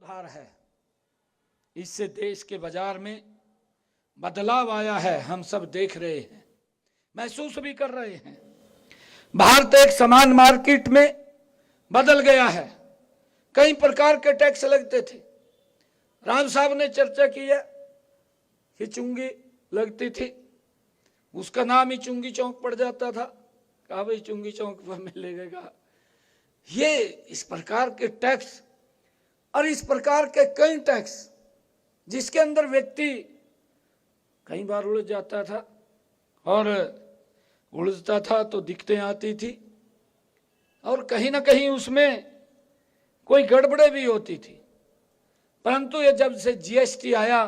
सुधार है। इससे देश के बाजार में बदलाव आया है, हम सब देख रहे हैं, महसूस भी कर रहे हैं। भारत एक समान मार्केट में बदल गया है। कई प्रकार के टैक्स लगते थे। राम साहब ने चर्चा की है कि चुंगी लगती थी, उसका नाम ही चुंगी चौक पड़ जाता था। कहा भाई चुंगी चौक पर मिलेगा। ये इस प्रकार के टैक्स और इस प्रकार के कई टैक्स जिसके अंदर व्यक्ति कई बार उलझ जाता था, और उलझता था तो दिक्कतें आती थी, और कहीं ना कहीं उसमें कोई गड़बड़े भी होती थी। परंतु ये जब से जीएसटी आया,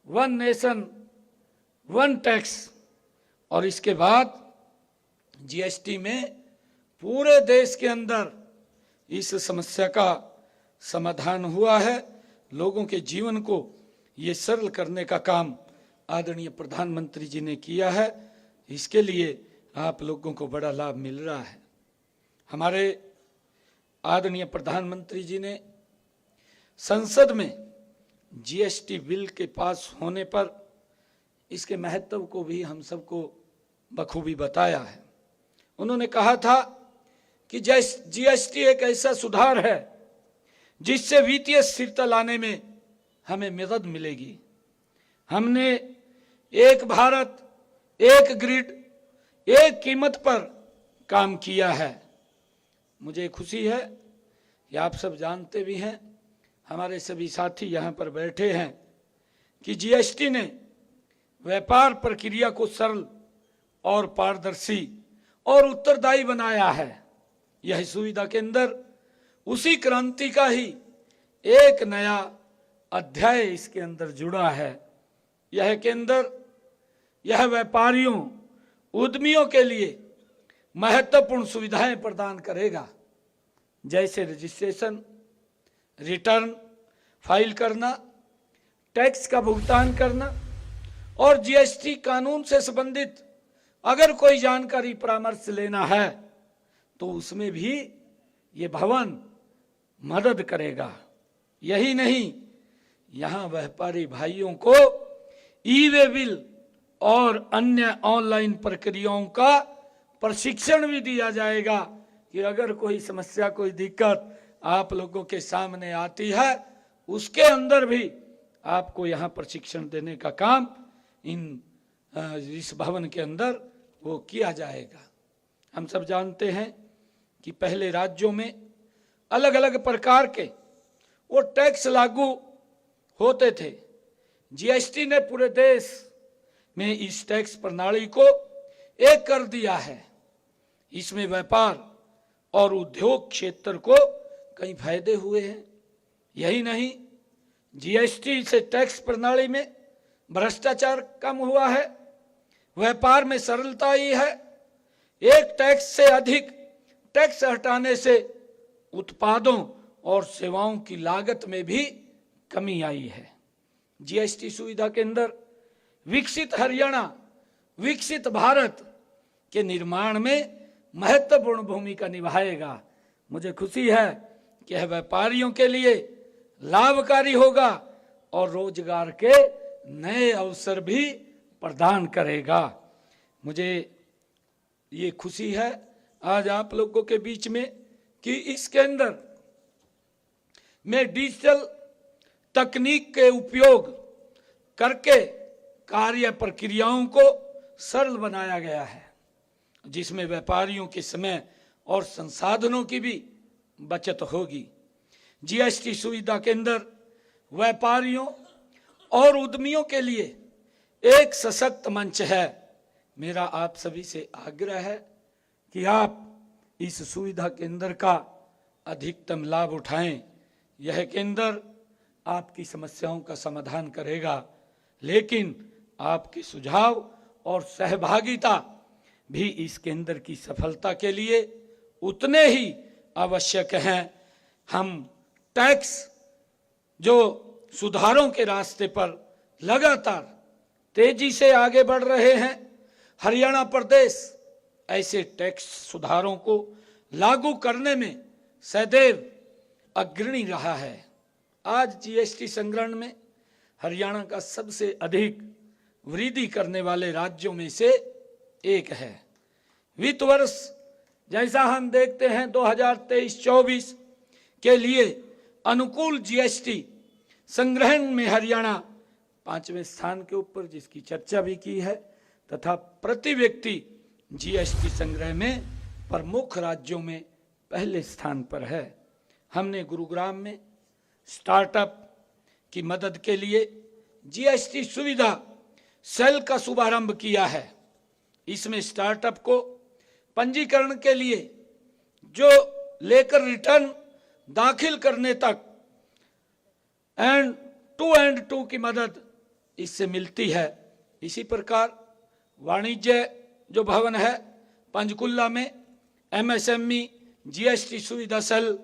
वन नेशन वन टैक्स, और इसके बाद जीएसटी में पूरे देश के अंदर इस समस्या का समाधान हुआ है। लोगों के जीवन को ये सरल करने का काम आदरणीय प्रधानमंत्री जी ने किया है। इसके लिए आप लोगों को बड़ा लाभ मिल रहा है। हमारे आदरणीय प्रधानमंत्री जी ने संसद में जीएसटी बिल के पास होने पर इसके महत्व को भी हम सबको बखूबी बताया है। उन्होंने कहा था कि जीएसटी एक ऐसा सुधार है जिससे वित्तीय स्थिरता लाने में हमें मदद मिलेगी। हमने एक भारत एक ग्रिड एक कीमत पर काम किया है। मुझे खुशी है कि आप सब जानते भी हैं, हमारे सभी साथी यहाँ पर बैठे हैं, कि जीएसटी ने व्यापार प्रक्रिया को सरल और पारदर्शी और उत्तरदायी बनाया है। यह सुविधा के अंदर उसी क्रांति का ही एक नया अध्याय इसके अंदर जुड़ा है। यह केंद्र यह व्यापारियों उद्यमियों के लिए महत्वपूर्ण सुविधाएं प्रदान करेगा, जैसे रजिस्ट्रेशन, रिटर्न फाइल करना, टैक्स का भुगतान करना, और जीएसटी कानून से संबंधित अगर कोई जानकारी परामर्श लेना है तो उसमें भी ये भवन मदद करेगा। यही नहीं, यहाँ व्यापारी भाइयों को ई-वे बिल और अन्य ऑनलाइन प्रक्रियाओं का प्रशिक्षण भी दिया जाएगा कि अगर कोई समस्या, कोई दिक्कत आप लोगों के सामने आती है, उसके अंदर भी आपको यहाँ प्रशिक्षण देने का काम इस भवन के अंदर वो किया जाएगा। हम सब जानते हैं कि पहले राज्यों में अलग अलग प्रकार के वो टैक्स लागू होते थे। जीएसटी ने पूरे देश में इस टैक्स प्रणाली को एक कर दिया है। इसमें व्यापार और उद्योग क्षेत्र को कई फायदे हुए हैं। यही नहीं, जीएसटी से टैक्स प्रणाली में भ्रष्टाचार कम हुआ है, व्यापार में सरलता आई है। एक टैक्स से अधिक टैक्स हटाने से उत्पादों और सेवाओं की लागत में भी कमी आई है। जीएसटी सुविधा के अंदर विकसित हरियाणा, विकसित भारत के निर्माण में महत्वपूर्ण भूमिका निभाएगा। मुझे खुशी है कि यह व्यापारियों के लिए लाभकारी होगा और रोजगार के नए अवसर भी प्रदान करेगा। मुझे ये खुशी है आज आप लोगों के बीच में कि इसके अंदर में डिजिटल तकनीक के उपयोग करके कार्य प्रक्रियाओं को सरल बनाया गया है, जिसमें व्यापारियों के समय और संसाधनों की भी बचत होगी। जीएसटी सुविधा के अंदर व्यापारियों और उद्यमियों के लिए एक सशक्त मंच है। मेरा आप सभी से आग्रह है कि आप इस सुविधा केंद्र का अधिकतम लाभ उठाएं। यह केंद्र आपकी समस्याओं का समाधान करेगा, लेकिन आपके सुझाव और सहभागिता भी इस केंद्र की सफलता के लिए उतने ही आवश्यक हैं। हम टैक्स जो सुधारों के रास्ते पर लगातार तेजी से आगे बढ़ रहे हैं। हरियाणा प्रदेश ऐसे टैक्स सुधारों को लागू करने में सदैव अग्रणी रहा है। आज जीएसटी संग्रहण में हरियाणा का सबसे अधिक वृद्धि करने वाले राज्यों में से एक है। वित्त वर्ष जैसा हम देखते हैं 2023-24 के लिए अनुकूल जीएसटी संग्रहण में हरियाणा 5वें स्थान के ऊपर, जिसकी चर्चा भी की है, तथा प्रति व्यक्ति जीएसटी संग्रह में प्रमुख राज्यों में पहले स्थान पर है। हमने गुरुग्राम में स्टार्टअप की मदद के लिए जीएसटी सुविधा सेल का शुभारंभ किया है। इसमें स्टार्टअप को पंजीकरण के लिए जो लेकर रिटर्न दाखिल करने तक एंड टू की मदद इससे मिलती है। इसी प्रकार वाणिज्य जो भवन है पंचकुला में एमएसएमई जीएसटी सुविधा सेल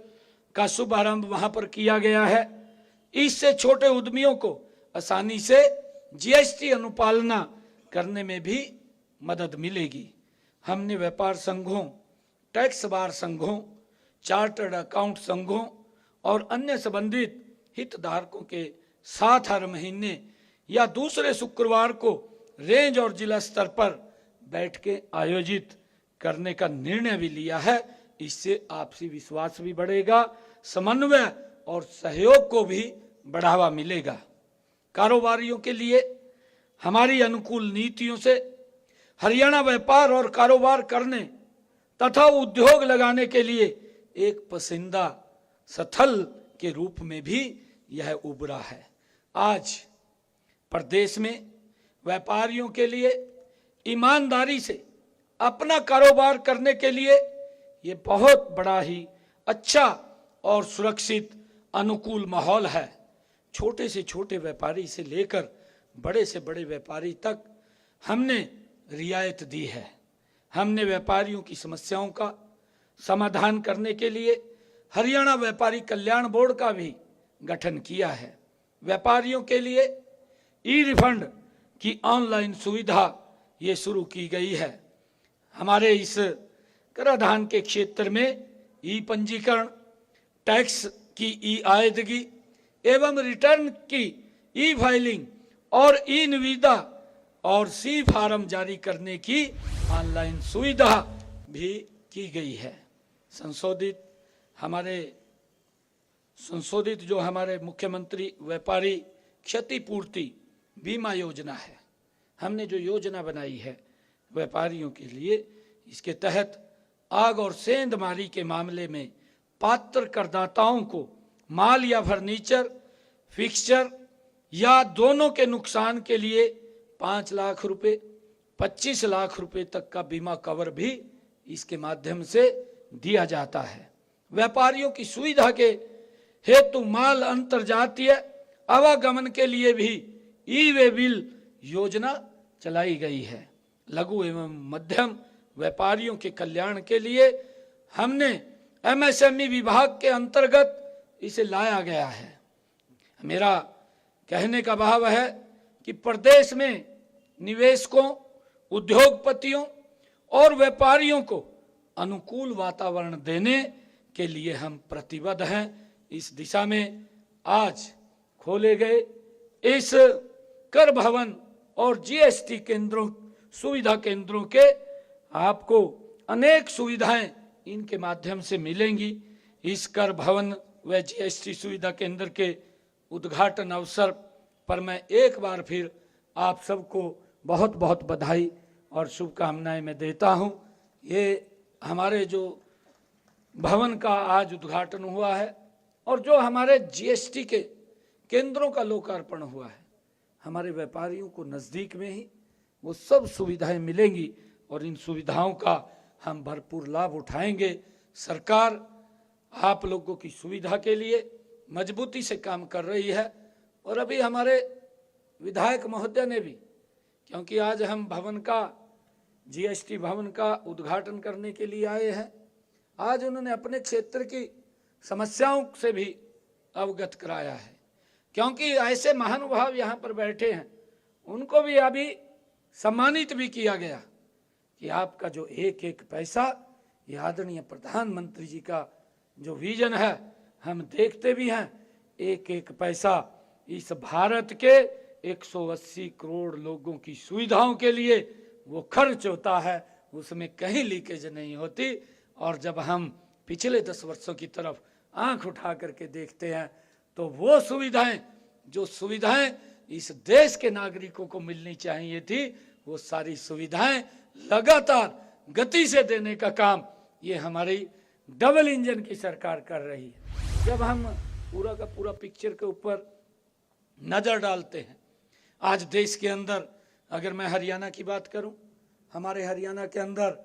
का शुभारंभ वहां पर किया गया है। इससे छोटे उद्यमियों को आसानी से जीएसटी अनुपालना करने में भी मदद मिलेगी। हमने व्यापार संघों, टैक्स बार संघों, चार्टर्ड अकाउंट संघों और अन्य संबंधित हितधारकों के साथ हर महीने या दूसरे शुक्रवार को रेंज और जिला स्तर पर बैठकें आयोजित करने का निर्णय भी लिया है। इससे आपसी विश्वास भी बढ़ेगा, समन्वय और सहयोग को भी बढ़ावा मिलेगा। कारोबारियों के लिए हमारी अनुकूल नीतियों से हरियाणा व्यापार और कारोबार करने तथा उद्योग लगाने के लिए एक पसंदीदा स्थल के रूप में भी यह उभरा है। आज प्रदेश में व्यापारियों के लिए ईमानदारी से अपना कारोबार करने के लिए ये बहुत बड़ा ही अच्छा और सुरक्षित अनुकूल माहौल है। छोटे से छोटे व्यापारी से लेकर बड़े से बड़े व्यापारी तक हमने रियायत दी है। हमने व्यापारियों की समस्याओं का समाधान करने के लिए हरियाणा व्यापारी कल्याण बोर्ड का भी गठन किया है। व्यापारियों के लिए ई रिफंड की ऑनलाइन सुविधा ये शुरू की गई है। हमारे इस कराधान के क्षेत्र में ई पंजीकरण, टैक्स की ई आयदगी एवं रिटर्न की ई फाइलिंग और ई निविदा और सी फार्म जारी करने की ऑनलाइन सुविधा भी की गई है। संशोधित जो हमारे मुख्यमंत्री व्यापारी क्षतिपूर्ति बीमा योजना है, हमने जो योजना बनाई है व्यापारियों के लिए, इसके तहत आग और सेंधमारी के मामले में पात्र करदाताओं को माल या फर्नीचर, फिक्सचर या दोनों के नुकसान के लिए 5 लाख रुपए, 25 लाख रुपए तक का बीमा कवर भी इसके माध्यम से दिया जाता है। व्यापारियों की सुविधा के हेतु माल अंतरजातीय आवागमन के लिए भी ई वे बिल योजना चलाई गई है। लघु एवं मध्यम व्यापारियों के कल्याण के लिए हमने एमएसएमई विभाग के अंतर्गत इसे लाया गया है। मेरा कहने का भाव है कि प्रदेश में निवेशकों, उद्योगपतियों और व्यापारियों को अनुकूल वातावरण देने के लिए हम प्रतिबद्ध हैं। इस दिशा में आज खोले गए इस कर भवन और जीएसटी केंद्रों, सुविधा केंद्रों के आपको अनेक सुविधाएं इनके माध्यम से मिलेंगी। इस कर भवन व जीएसटी सुविधा केंद्र के उद्घाटन अवसर पर मैं एक बार फिर आप सबको बहुत बहुत बधाई और शुभकामनाएं मैं देता हूं। ये हमारे जो भवन का आज उद्घाटन हुआ है और जो हमारे जीएसटी के केंद्रों का लोकार्पण हुआ है, हमारे व्यापारियों को नज़दीक में ही वो सब सुविधाएं मिलेंगी और इन सुविधाओं का हम भरपूर लाभ उठाएंगे। सरकार आप लोगों की सुविधा के लिए मजबूती से काम कर रही है और अभी हमारे विधायक महोदय ने भी, क्योंकि आज हम भवन का, जीएसटी भवन का उद्घाटन करने के लिए आए हैं, आज उन्होंने अपने क्षेत्र की समस्याओं से भी अवगत कराया है। क्योंकि ऐसे महानुभाव यहाँ पर बैठे हैं, उनको भी अभी सम्मानित भी किया गया कि आपका जो एक एक पैसा, ये आदरणीय प्रधानमंत्री जी का जो विजन है, हम देखते भी हैं एक एक पैसा इस भारत के 180 करोड़ लोगों की सुविधाओं के लिए वो खर्च होता है, उसमें कहीं लीकेज नहीं होती। और जब हम पिछले 10 वर्षों की तरफ आंख उठा करके देखते हैं तो वो सुविधाएं, जो सुविधाएं इस देश के नागरिकों को मिलनी चाहिए थी, वो सारी सुविधाएं लगातार गति से देने का काम ये हमारी डबल इंजन की सरकार कर रही है। जब हम पूरा का पूरा पिक्चर के ऊपर नजर डालते हैं, आज देश के अंदर अगर मैं हरियाणा की बात करूं, हमारे हरियाणा के अंदर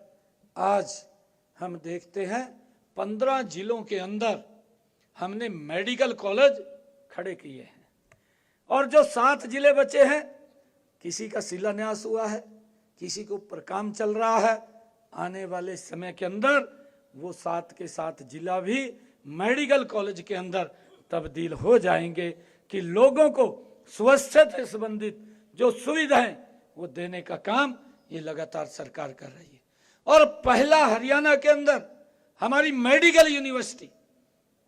आज हम देखते हैं 15 जिलों के अंदर हमने मेडिकल कॉलेज खड़े किए हैं। और जो 7 जिले बचे हैं, किसी का शिलान्यास हुआ है, किसी के ऊपर काम चल रहा है। आने वाले समय के अंदर वो 7 के 7 जिला भी मेडिकल कॉलेज के अंदर तब्दील हो जाएंगे कि लोगों को स्वास्थ्य से संबंधित जो सुविधाएं वो देने का काम ये लगातार सरकार कर रही है। और पहला हरियाणा के अंदर हमारी मेडिकल यूनिवर्सिटी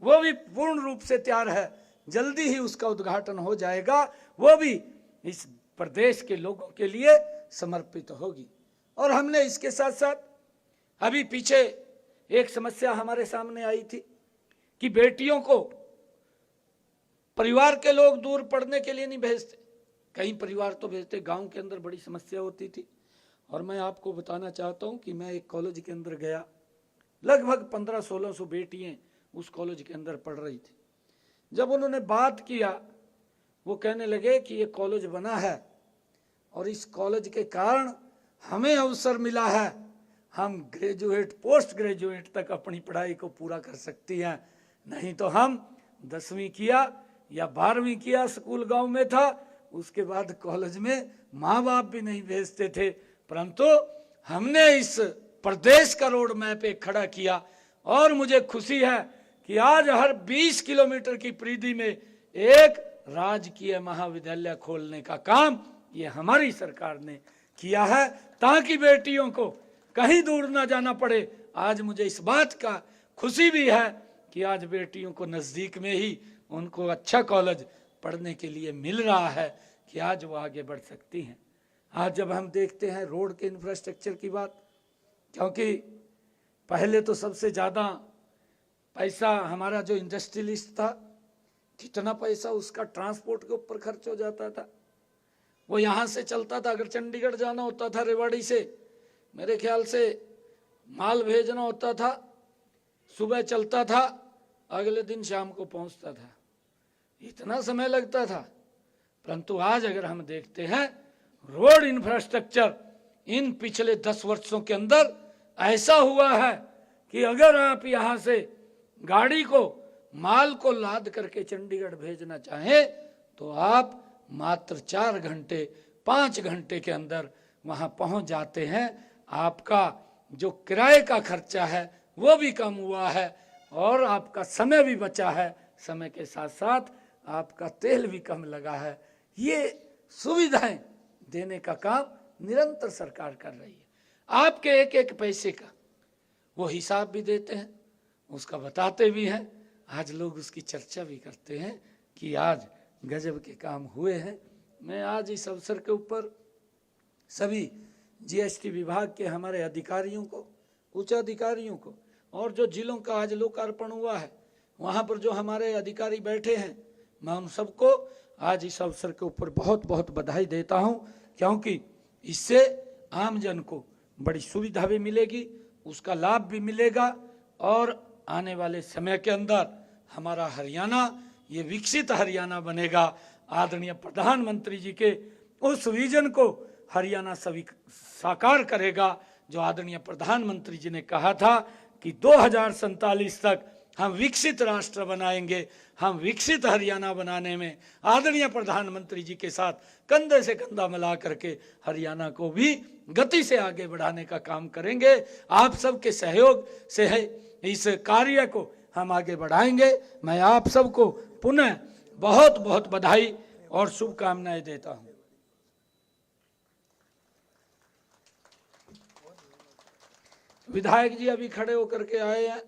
वो भी पूर्ण रूप से तैयार है, जल्दी ही उसका उद्घाटन हो जाएगा, वो भी इस प्रदेश के लोगों के लिए समर्पित होगी। और हमने इसके साथ साथ अभी पीछे एक समस्या हमारे सामने आई थी कि बेटियों को परिवार के लोग दूर पढ़ने के लिए नहीं भेजते, कई परिवार तो भेजते, गांव के अंदर बड़ी समस्या होती थी। और मैं आपको बताना चाहता हूं कि मैं एक कॉलेज के अंदर गया, लगभग 1500-1600 बेटियां उस कॉलेज के अंदर पढ़ रही थी। जब उन्होंने बात किया, वो कहने लगे कि ये कॉलेज बना है और इस कॉलेज के कारण हमें अवसर मिला है, हम ग्रेजुएट पोस्ट ग्रेजुएट तक अपनी पढ़ाई को पूरा कर सकती हैं, नहीं तो हम 10वीं किया या 12वीं किया, स्कूल गांव में था, उसके बाद कॉलेज में माँ बाप भी नहीं भेजते थे। परंतु हमने इस प्रदेश का रोड मैप एक खड़ा किया और मुझे खुशी है कि आज हर 20 किलोमीटर की परिधि में एक राजकीय महाविद्यालय खोलने का काम ये हमारी सरकार ने किया है, ताकि बेटियों को कहीं दूर ना जाना पड़े। आज मुझे इस बात का खुशी भी है कि आज बेटियों को नज़दीक में ही उनको अच्छा कॉलेज पढ़ने के लिए मिल रहा है कि आज वो आगे बढ़ सकती हैं। आज जब हम देखते हैं रोड के इंफ्रास्ट्रक्चर की बात, क्योंकि पहले तो सबसे ज़्यादा पैसा हमारा जो इंडस्ट्रियलिस्ट था, कितना पैसा उसका ट्रांसपोर्ट के ऊपर खर्च हो जाता था। वो यहाँ से चलता था, अगर चंडीगढ़ जाना होता था रेवाड़ी से, मेरे ख्याल से माल भेजना होता था, सुबह चलता था, अगले दिन शाम को पहुँचता था, इतना समय लगता था। परंतु आज अगर हम देखते हैं रोड इंफ्रास्ट्रक्चर इन पिछले 10 वर्षों के अंदर ऐसा हुआ है कि अगर आप यहाँ से गाड़ी को, माल को लाद करके चंडीगढ़ भेजना चाहें तो आप मात्र 4 घंटे 5 घंटे के अंदर वहाँ पहुँच जाते हैं। आपका जो किराए का खर्चा है वो भी कम हुआ है और आपका समय भी बचा है, समय के साथ साथ आपका तेल भी कम लगा है। ये सुविधाएं देने का काम निरंतर सरकार कर रही है। आपके एक एक पैसे का वो हिसाब भी देते हैं, उसका बताते भी हैं। आज लोग उसकी चर्चा भी करते हैं कि आज गजब के काम हुए हैं। मैं आज इस अवसर के ऊपर सभी जीएसटी विभाग के हमारे अधिकारियों को, उच्च अधिकारियों को, और जो जिलों का आज लोकार्पण हुआ है वहाँ पर जो हमारे अधिकारी बैठे हैं, मैं उन सबको आज इस अवसर के ऊपर बहुत बहुत बधाई देता हूँ, क्योंकि इससे आम जन को बड़ी सुविधा भी मिलेगी, उसका लाभ भी मिलेगा और आने वाले समय के अंदर हमारा हरियाणा ये विकसित हरियाणा बनेगा। आदरणीय प्रधानमंत्री जी के उस विजन को हरियाणा साकार करेगा जो आदरणीय प्रधानमंत्री जी ने कहा था कि 2047 तक हम विकसित राष्ट्र बनाएंगे। हम विकसित हरियाणा बनाने में आदरणीय प्रधानमंत्री जी के साथ कंधे से कंधा मिला करके हरियाणा को भी गति से आगे बढ़ाने का काम करेंगे। आप सबके सहयोग से है इस कार्य को हम आगे बढ़ाएंगे। मैं आप सबको पुनः बहुत बहुत बधाई और शुभकामनाएं देता हूं। विधायक जी अभी खड़े होकर के आए हैं,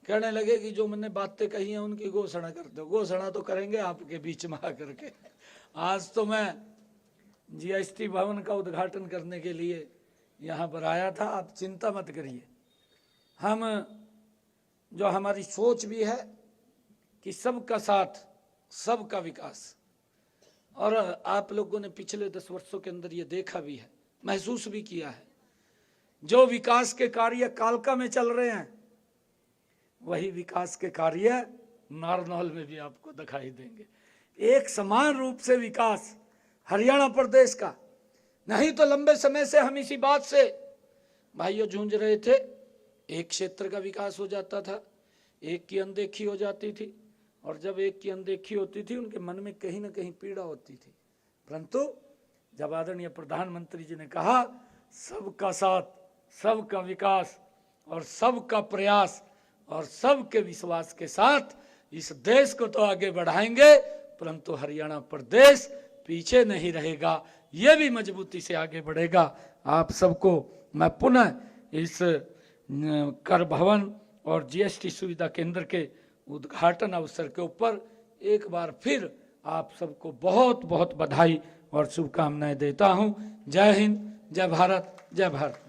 कहने लगे कि जो मैंने बातें कही हैं उनकी घोषणा कर दो। घोषणा तो करेंगे आपके बीच में आकर के। आज तो मैं जीएसटी भवन का उद्घाटन करने के लिए यहाँ पर आया था। आप चिंता मत करिए, हम जो हमारी सोच भी है कि सबका साथ सबका विकास, और आप लोगों ने पिछले 10 वर्षों के अंदर ये देखा भी है, महसूस भी किया है, जो विकास के कार्य कालका में चल रहे हैं वही विकास के कार्य नारनौल में भी आपको दिखाई देंगे। एक समान रूप से विकास हरियाणा प्रदेश का। नहीं तो लंबे समय से हम इसी बात से भाइयों जूझ रहे थे, एक क्षेत्र का विकास हो जाता था, एक की अनदेखी हो जाती थी, और जब एक की अनदेखी होती थी उनके मन में कहीं ना कहीं पीड़ा होती थी। परंतु जब आदरणीय प्रधानमंत्री जी ने कहा सबका साथ सबका विकास और सबका प्रयास और सबके विश्वास के साथ इस देश को तो आगे बढ़ाएंगे, परंतु हरियाणा प्रदेश पीछे नहीं रहेगा, ये भी मजबूती से आगे बढ़ेगा। आप सबको मैं पुनः इस कर भवन और जीएसटी सुविधा केंद्र के उद्घाटन अवसर के ऊपर एक बार फिर आप सबको बहुत बहुत बधाई और शुभकामनाएं देता हूं। जय हिंद, जय भारत, जय भारत।